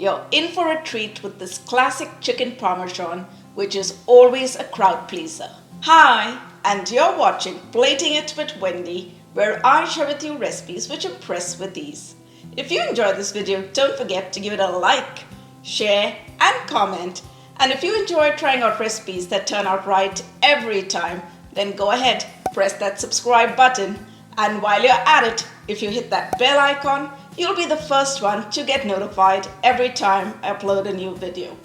you're in for a treat with this classic chicken parmesan, which is always a crowd pleaser. Hi, and you're watching Plating It with Wendy, where I share with you recipes which impress with ease. If you enjoyed this video, don't forget to give it a like, share, and comment. And if you enjoy trying out recipes that turn out right every time, then go ahead, press that subscribe button. And while you're at it, if you hit that bell icon, you'll be the first one to get notified every time I upload a new video.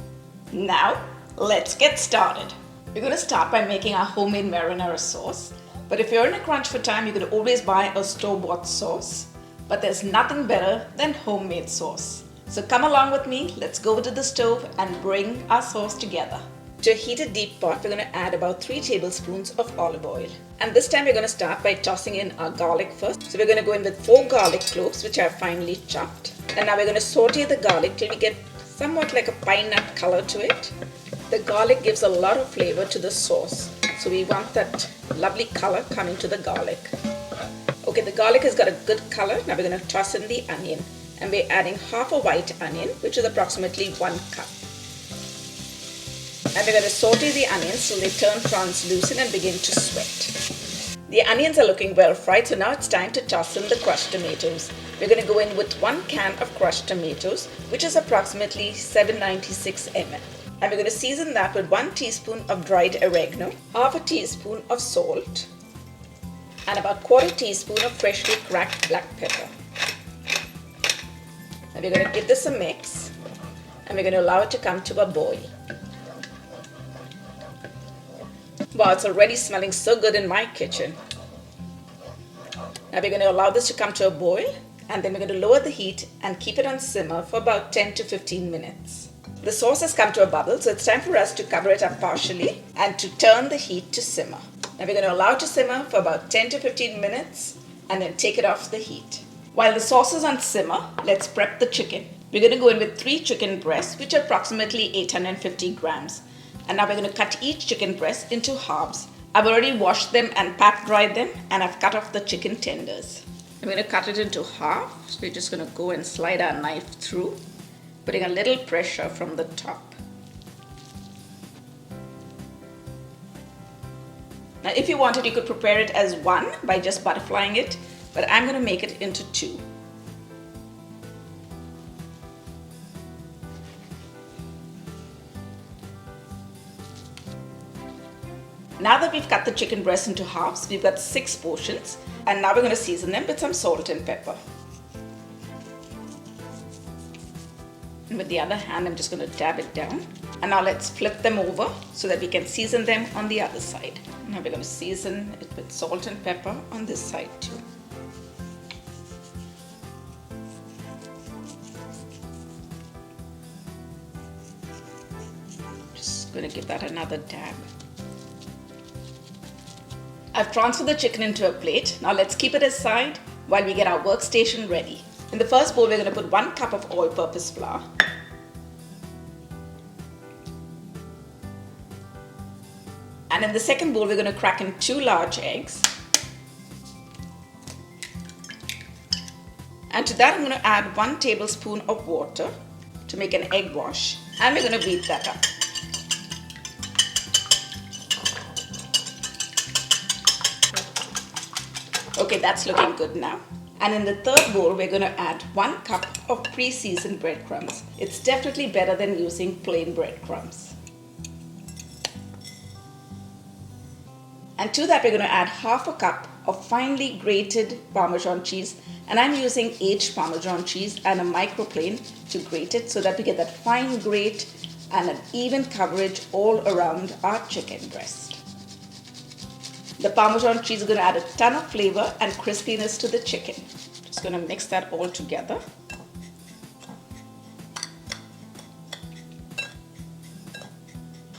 Now, let's get started. We're going to start by making our homemade marinara sauce. But if you're in a crunch for time, you could always buy a store-bought sauce. But there's nothing better than homemade sauce. So come along with me, let's go to the stove and bring our sauce together. To a heated deep pot, we're going to add about 3 tablespoons of olive oil. And this time we're going to start by tossing in our garlic first. So we're going to go in with 4 garlic cloves, which are finely chopped. And now we're going to saute the garlic till we get somewhat like a pine nut color to it. The garlic gives a lot of flavor to the sauce. So we want that lovely color coming to the garlic. Okay, the garlic has got a good color. Now we're going to toss in the onion. And we're adding half a white onion, which is approximately 1 cup. And we're going to saute the onions till they turn translucent and begin to sweat. The onions are looking well fried, so now it's time to toss in the crushed tomatoes. We're going to go in with 1 can of crushed tomatoes, which is approximately 796 ml. And we're going to season that with 1 teaspoon of dried oregano, half a teaspoon of salt, and about 1/4 teaspoon of freshly cracked black pepper. And we're going to give this a mix, and we're going to allow it to come to a boil. Wow, it's already smelling so good in my kitchen. Now we're going to allow this to come to a boil, and then we're going to lower the heat and keep it on simmer for about 10 to 15 minutes. The sauce has come to a bubble, so it's time for us to cover it up partially and to turn the heat to simmer. Now we're going to allow it to simmer for about 10 to 15 minutes and then take it off the heat. While the sauce is on simmer, let's prep the chicken. We're going to go in with 3 chicken breasts, which are approximately 850 grams. And now we're going to cut each chicken breast into halves. I've already washed them and pat dried them, and I've cut off the chicken tenders. I'm going to cut it into half. So we're just going to go and slide our knife through, putting a little pressure from the top. Now if you wanted, you could prepare it as one by just butterflying it, but I'm going to make it into 2. Now that we've cut the chicken breast into halves, we've got 6 portions, and now we're going to season them with some salt and pepper. And with the other hand, I'm just going to dab it down. And now let's flip them over so that we can season them on the other side. Now we're going to season it with salt and pepper on this side too. Just going to give that another dab. I've transferred the chicken into a plate. Now let's keep it aside while we get our workstation ready. In the first bowl, we're going to put 1 cup of all-purpose flour. And in the second bowl, we're going to crack in 2 large eggs. And to that, I'm going to add 1 tablespoon of water to make an egg wash. And we're going to beat that up. Okay, that's looking good now. And in the third bowl, we're going to add 1 cup of pre-seasoned breadcrumbs. It's definitely better than using plain breadcrumbs. And to that, we're going to add half a cup of finely grated Parmesan cheese. And I'm using aged Parmesan cheese and a microplane to grate it so that we get that fine grate and an even coverage all around our chicken breast. The Parmesan cheese is going to add a ton of flavor and crispiness to the chicken. Just going to mix that all together.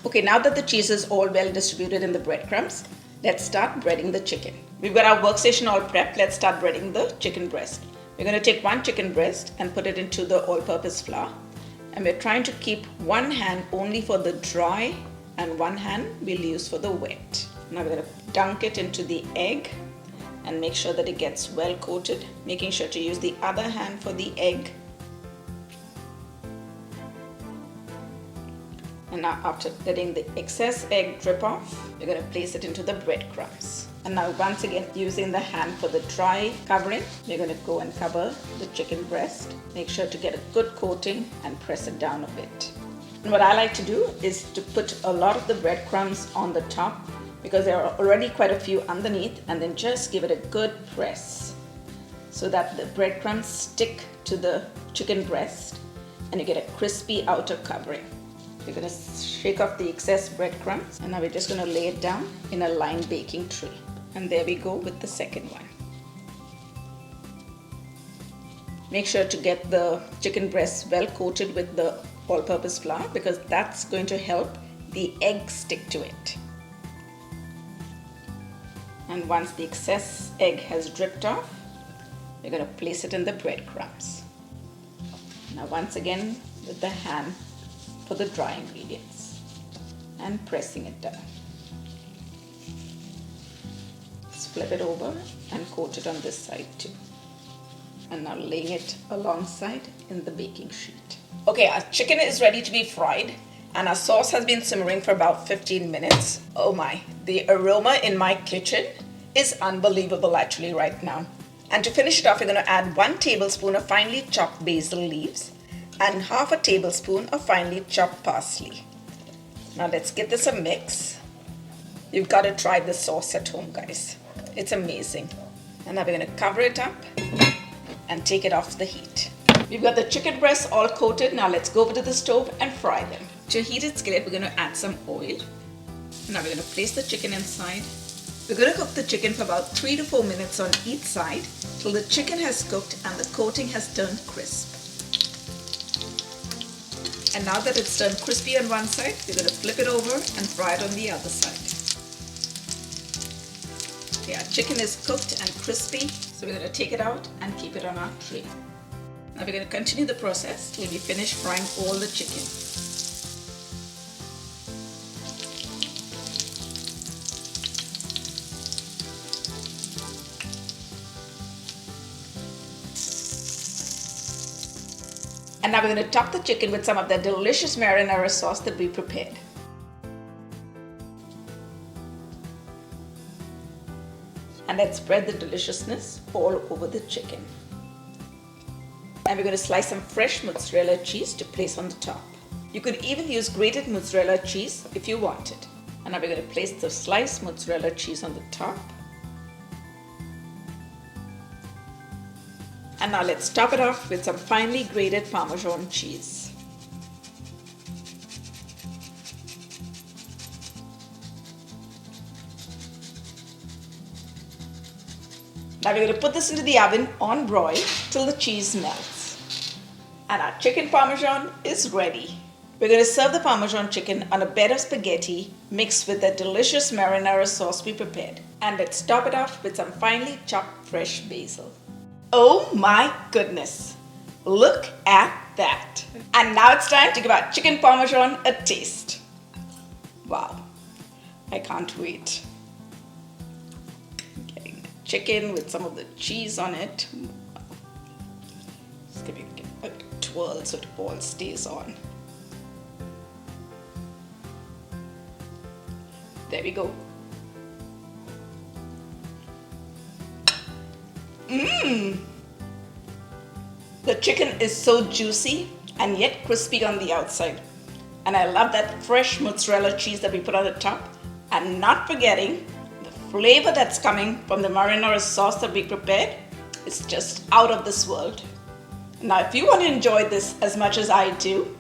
Okay, now that the cheese is all well distributed in the breadcrumbs, let's start breading the chicken. We've got our workstation all prepped. Let's start breading the chicken breast. We're going to take 1 chicken breast and put it into the all-purpose flour. And we're trying to keep 1 hand only for the dry and 1 hand we'll use for the wet. Now we're going to dunk it into the egg and make sure that it gets well coated, making sure to use the other hand for the egg. And now after letting the excess egg drip off, we're going to place it into the breadcrumbs. And now once again, using the hand for the dry covering, we're going to go and cover the chicken breast. Make sure to get a good coating and press it down a bit. And what I like to do is to put a lot of the breadcrumbs on the top because there are already quite a few underneath, and then just give it a good press so that the breadcrumbs stick to the chicken breast and you get a crispy outer covering. We're going to shake off the excess breadcrumbs, and now we're just going to lay it down in a lined baking tray. And there we go with the second one. Make sure to get the chicken breast well coated with the all-purpose flour because that's going to help the egg stick to it. And once the excess egg has dripped off, we're going to place it in the breadcrumbs. Now once again with the hand for the dry ingredients and pressing it down. Let's flip it over and coat it on this side too. And now laying it alongside in the baking sheet. Okay, our chicken is ready to be fried and our sauce has been simmering for about 15 minutes. Oh my, the aroma in my kitchen is unbelievable actually right now. And to finish it off, we're going to add 1 tablespoon of finely chopped basil leaves and half a tablespoon of finely chopped parsley. Now let's give this a mix. You've got to try this sauce at home, guys. It's amazing. And now we're going to cover it up and take it off the heat. We've got the chicken breasts all coated. Now let's go over to the stove and fry them. To a heated skillet, we're going to add some oil. Now we're going to place the chicken inside. We're going to cook the chicken for about 3 to 4 minutes on each side till the chicken has cooked and the coating has turned crisp. And now that it's turned crispy on one side, we're going to flip it over and fry it on the other side. Okay, our chicken is cooked and crispy, so we're going to take it out and keep it on our tray. Now we're going to continue the process till we finish frying all the chicken. And now we're going to top the chicken with some of the delicious marinara sauce that we prepared. And let's spread the deliciousness all over the chicken. And we're going to slice some fresh mozzarella cheese to place on the top. You could even use grated mozzarella cheese if you wanted. And now we're going to place the sliced mozzarella cheese on the top. And now let's top it off with some finely grated Parmesan cheese. Now we're going to put this into the oven on broil till the cheese melts. And our chicken Parmesan is ready. We're going to serve the Parmesan chicken on a bed of spaghetti mixed with the delicious marinara sauce we prepared. And let's top it off with some finely chopped fresh basil. Oh my goodness, look at that. And now it's time to give our chicken Parmesan a taste. Wow, I can't wait. Getting the chicken with some of the cheese on it. Just give it a twirl so it all stays on. There we go. The chicken is so juicy and yet crispy on the outside. And I love that fresh mozzarella cheese that we put on the top. And not forgetting the flavor that's coming from the marinara sauce that we prepared. It's just out of this world. Now if you want to enjoy this as much as I do,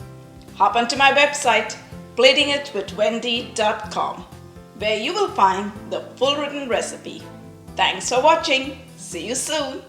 hop onto my website platinitwithwendy.com where you will find the full written recipe. Thanks for watching. See you soon.